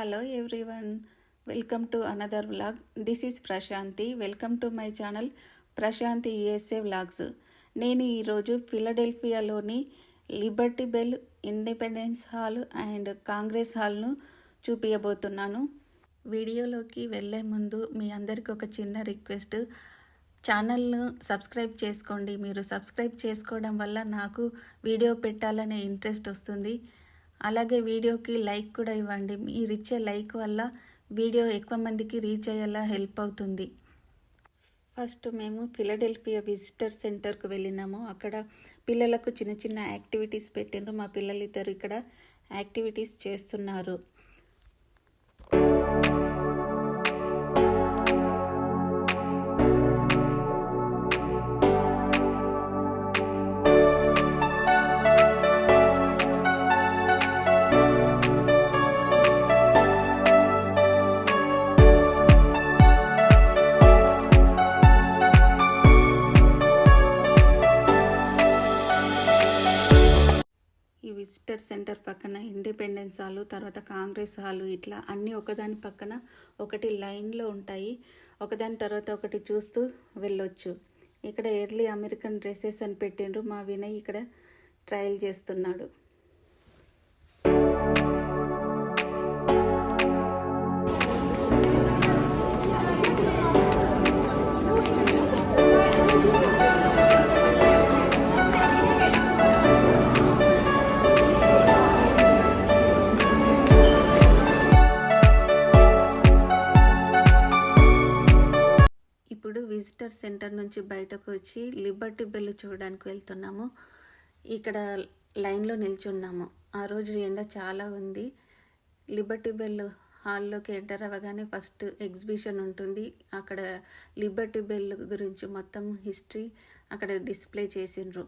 Hello everyone, welcome to another vlog. This is Prashanti. Welcome to my channel Prashanti USA Vlogs. నేను ఈరోజు ఫిలడెల్ఫియాలోని Liberty Bell, Independence Hall and Congress హాల్ను చూపించబోతున్నాను. వీడియోలోకి వెళ్ళే ముందు మీ అందరికీ ఒక చిన్న రిక్వెస్ట్, ఛానల్ను సబ్స్క్రైబ్ చేసుకోండి. మీరు సబ్స్క్రైబ్ చేసుకోవడం వల్ల నాకు వీడియో పెట్టాలనే ఇంట్రెస్ట్ వస్తుంది. అలాగే వీడియోకి లైక్ కూడా ఇవ్వండి. మీరు ఇచ్చే లైక్ వల్ల వీడియో ఎక్కువ మందికి రీచ్ అయ్యేలా హెల్ప్ అవుతుంది. ఫస్ట్ మేము ఫిలడెల్ఫియా విజిటర్ సెంటర్కు వెళ్ళినాము. అక్కడ పిల్లలకు చిన్న చిన్న యాక్టివిటీస్ పెట్టిండ్రు. మా పిల్లలు ఇద్దరు ఇక్కడ యాక్టివిటీస్ చేస్తున్నారు. విజిటర్ సెంటర్ పక్కన ఇండిపెండెన్స్ హాలు, తర్వాత కాంగ్రెస్ హాలు, ఇట్లా అన్నీ ఒకదాని పక్కన ఒకటి లైన్లో ఉంటాయి. ఒకదాని తర్వాత ఒకటి చూస్తూ వెళ్ళొచ్చు. ఇక్కడ ఎర్లీ అమెరికన్ డ్రెస్సెస్ అని పెట్టిండ్రు. మా వినయ్ ఇక్కడ ట్రయల్ చేస్తున్నాడు. ఇప్పుడు విజిటర్ సెంటర్ నుంచి బయటకు వచ్చి లిబర్టీ బెల్ చూడడానికి వెళ్తున్నాము. ఇక్కడ లైన్లో నిల్చున్నాము. ఆ రోజు ఎండ చాలా ఉంది. లిబర్టీ బెల్ హాల్లోకి ఎంటర్ అవ్వగానే ఫస్ట్ ఎగ్జిబిషన్ ఉంటుంది. అక్కడ లిబర్టీ బెల్ గురించి మొత్తం హిస్టరీ అక్కడ డిస్ప్లే చేసిండ్రు.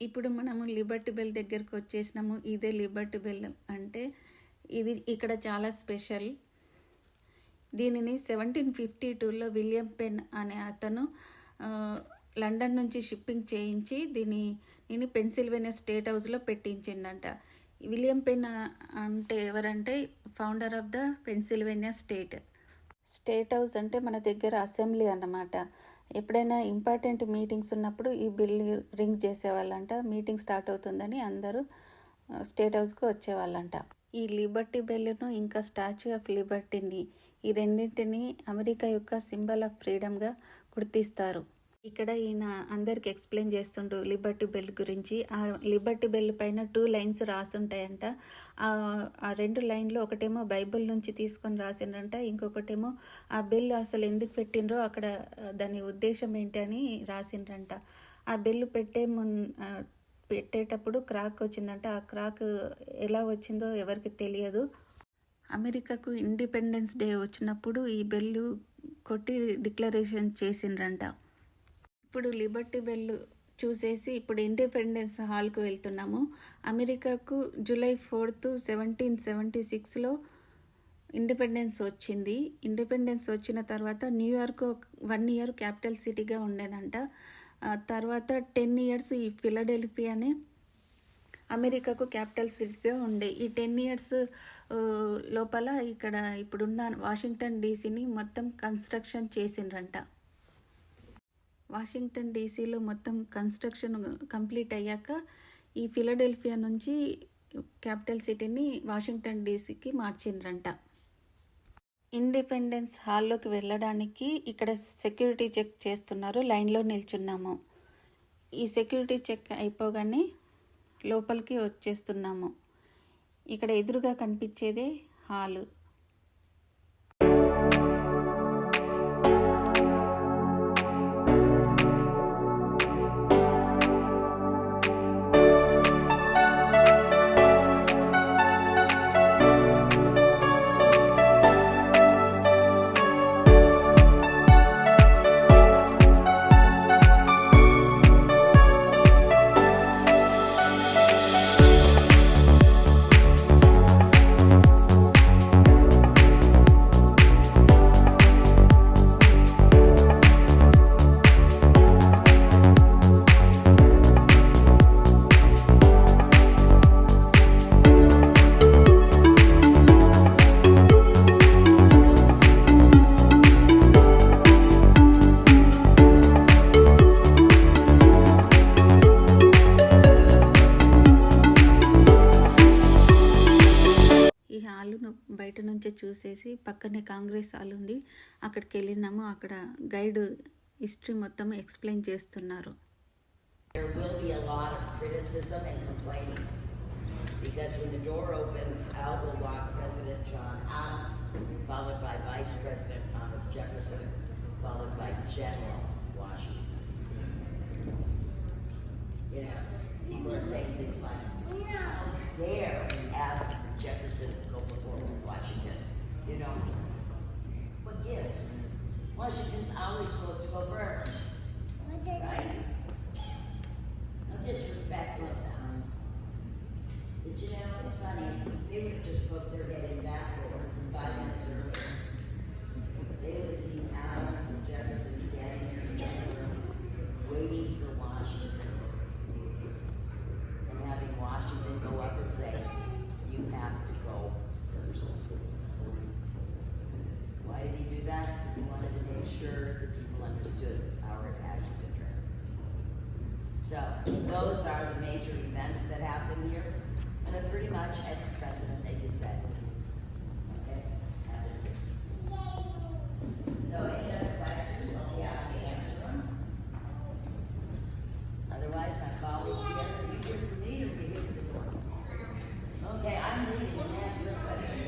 ఇప్పుడు మనము లిబర్టీ బెల్ దగ్గరకు వచ్చేసినాము. ఇదే లిబర్టీ బెల్ అంటే ఇది ఇక్కడ చాలా స్పెషల్. దీనిని 1752లో విలియం పెన్ అనే అతను లండన్ నుంచి షిప్పింగ్ చేయించి దీనిని పెన్సిల్వేనియా స్టేట్ హౌస్లో పెట్టించిండంట. విలియం పెన్ అంటే ఎవరంటే founder of the Pennsylvania state house అంటే మన దగ్గర అసెంబ్లీ అన్నమాట. ఎప్పుడైనా ఇంపార్టెంట్ మీటింగ్స్ ఉన్నప్పుడు ఈ బిల్ రింగ్ చేసేవాళ్ళంట. మీటింగ్ స్టార్ట్ అవుతుందని అందరూ స్టేట్ హౌస్కి వచ్చేవాళ్ళంట. ఈ లిబర్టీ బెల్ను ఇంకా స్టాచ్యూ ఆఫ్ లిబర్టీని, ఈ రెండింటిని అమెరికా యొక్క సింబల్ ఆఫ్ ఫ్రీడమ్గా గుర్తిస్తారు. ఇక్కడ ఈయన అందరికి ఎక్స్ప్లెయిన్ చేస్తుండ్రు లిబర్టీ బెల్ గురించి. ఆ లిబర్టీ బెల్ పైన 2 లైన్స్ రాసుంటాయంట. ఆ 2 లైన్లో ఒకటేమో బైబిల్ నుంచి తీసుకొని రాసిండ్రంట, ఇంకొకటేమో ఆ బెల్ అసలు ఎందుకు పెట్టిండ్రో అక్కడ దాని ఉద్దేశం ఏంటి అని రాసిండ్రంట. ఆ బెల్ పెట్టేటప్పుడు క్రాక్ వచ్చిందంట. ఆ క్రాక్ ఎలా వచ్చిందో ఎవరికి తెలియదు. అమెరికాకు ఇండిపెండెన్స్ డే వచ్చినప్పుడు ఈ బెల్లు కొట్టి డిక్లరేషన్ చేసిండ్రంట. ఇప్పుడు లిబర్టీ బెల్ చూసేసి ఇప్పుడు ఇండిపెండెన్స్ హాల్కు వెళ్తున్నాము. అమెరికాకు జూలై 4th 1776లో ఇండిపెండెన్స్ వచ్చింది. ఇండిపెండెన్స్ వచ్చిన తర్వాత న్యూయార్క్ 1 year క్యాపిటల్ సిటీగా ఉండేనంట. తర్వాత 10 years ఈ ఫిలడెల్ఫియానే అమెరికాకు క్యాపిటల్ సిటీగా ఉండే. ఈ 10 years లోపల ఇక్కడ ఇప్పుడున్న వాషింగ్టన్ డీసీని మొత్తం కన్స్ట్రక్షన్ చేసిండ్రంట. వాషింగ్టన్ డీసీలో మొత్తం కన్స్ట్రక్షన్ కంప్లీట్ అయ్యాక ఈ ఫిలడెల్ఫియా నుంచి క్యాపిటల్ సిటీని వాషింగ్టన్ డీసీకి మార్చిండ్రంట. ఇండిపెండెన్స్ హాల్లోకి వెళ్ళడానికి ఇక్కడ సెక్యూరిటీ చెక్ చేస్తున్నారు. లైన్లో నిల్చున్నాము. ఈ సెక్యూరిటీ చెక్ అయిపోగానే లోపలికి వచ్చేస్తున్నాము. ఇక్కడ ఎదురుగా కనిపించేదే హాలు. బయట నుంచే చూసేసి పక్కనే కాంగ్రెస్ హాల్ ఉంది, అక్కడికి వెళ్ళినాము. అక్కడ గైడ్ హిస్టరీ మొత్తం ఎక్స్ప్లెయిన్ చేస్తున్నారు. There will be a lot of criticism and complaining because when the door opens, out will walk President John Adams, followed by Vice President Thomas Jefferson, followed by General Washington. You know, people are saying things like, "How dare Adams and Jefferson go before Washington?" You know, what gives? Washington's always supposed to go first, right? No disrespect to them. But you know, it's funny, they would have just put their head in that door 5 minutes earlier. They would have seen Adams and Jefferson standing there together, waiting for Washington, and having Washington go up and say, "You have to go first." Why did he do that? He wanted to make sure that people understood our attached interest. So those are the major events that happen here, and they're pretty much at the precedent that you said. Okay? So any other questions? I'll be happy to answer them. Otherwise, my colleagues here, are you here for me or are you here for the board? Okay, I'm reading and ask the question.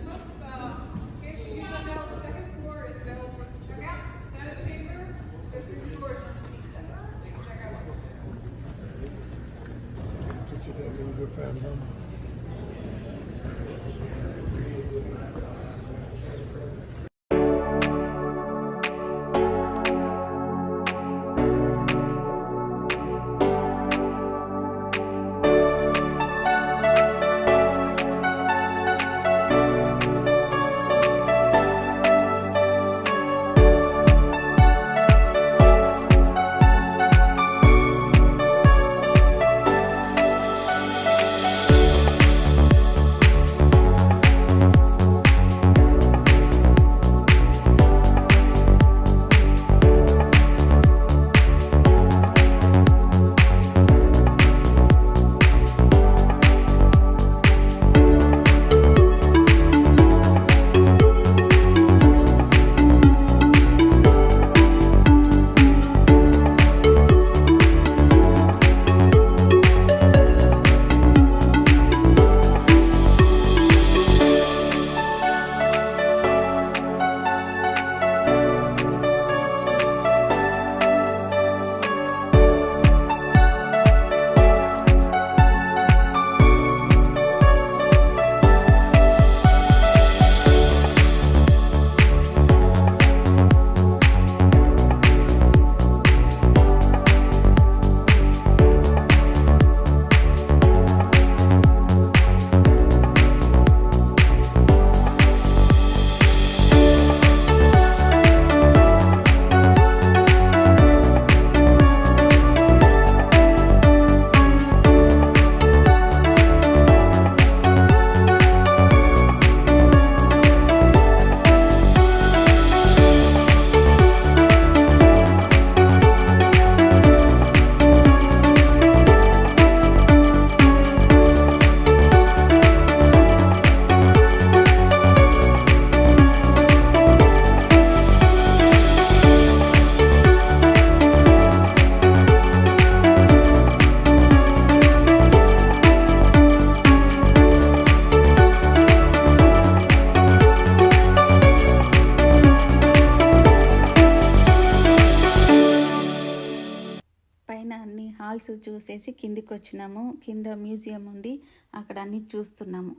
Folks, in case you didn't know, the second floor is available for checkout. It's a Senate chamber. There's storage on C6, so you can check out what Put you there, little good family home. Falls చూసేసి కిందికి వచ్చినాము. కింద museum ఉంది, అక్కడ అన్నీ చూస్తున్నాము.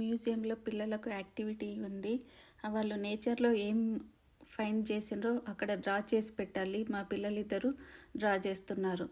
మ్యూజియంలో పిల్లలకు యాక్టివిటీ ఉంది. వాళ్ళు నేచర్లో ఏం ఫైండ్ చేసిండ్రో అక్కడ డ్రా చేసి పెట్టాలి. మా పిల్లలిద్దరూ డ్రా చేస్తున్నారు.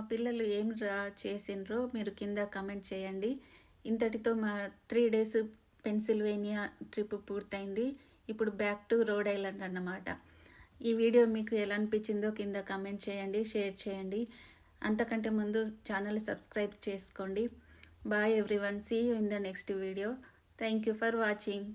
పిల్లలు ఏం డ్రా చేసిండ్రో మీరు కింద కమెంట్ చేయండి. ఇంతటితో మా 3 days పెన్సిల్వేనియా ట్రిప్ పూర్తయింది. ఇప్పుడు బ్యాక్ టు రోడ్ ఐలాండ్ అన్నమాట. ఈ వీడియో మీకు ఎలా అనిపించిందో కింద కమెంట్ చేయండి, షేర్ చేయండి. అంతకంటే ముందు ఛానల్ సబ్స్క్రైబ్ చేసుకోండి. Bye everyone, see you in the next video. Thank you for watching.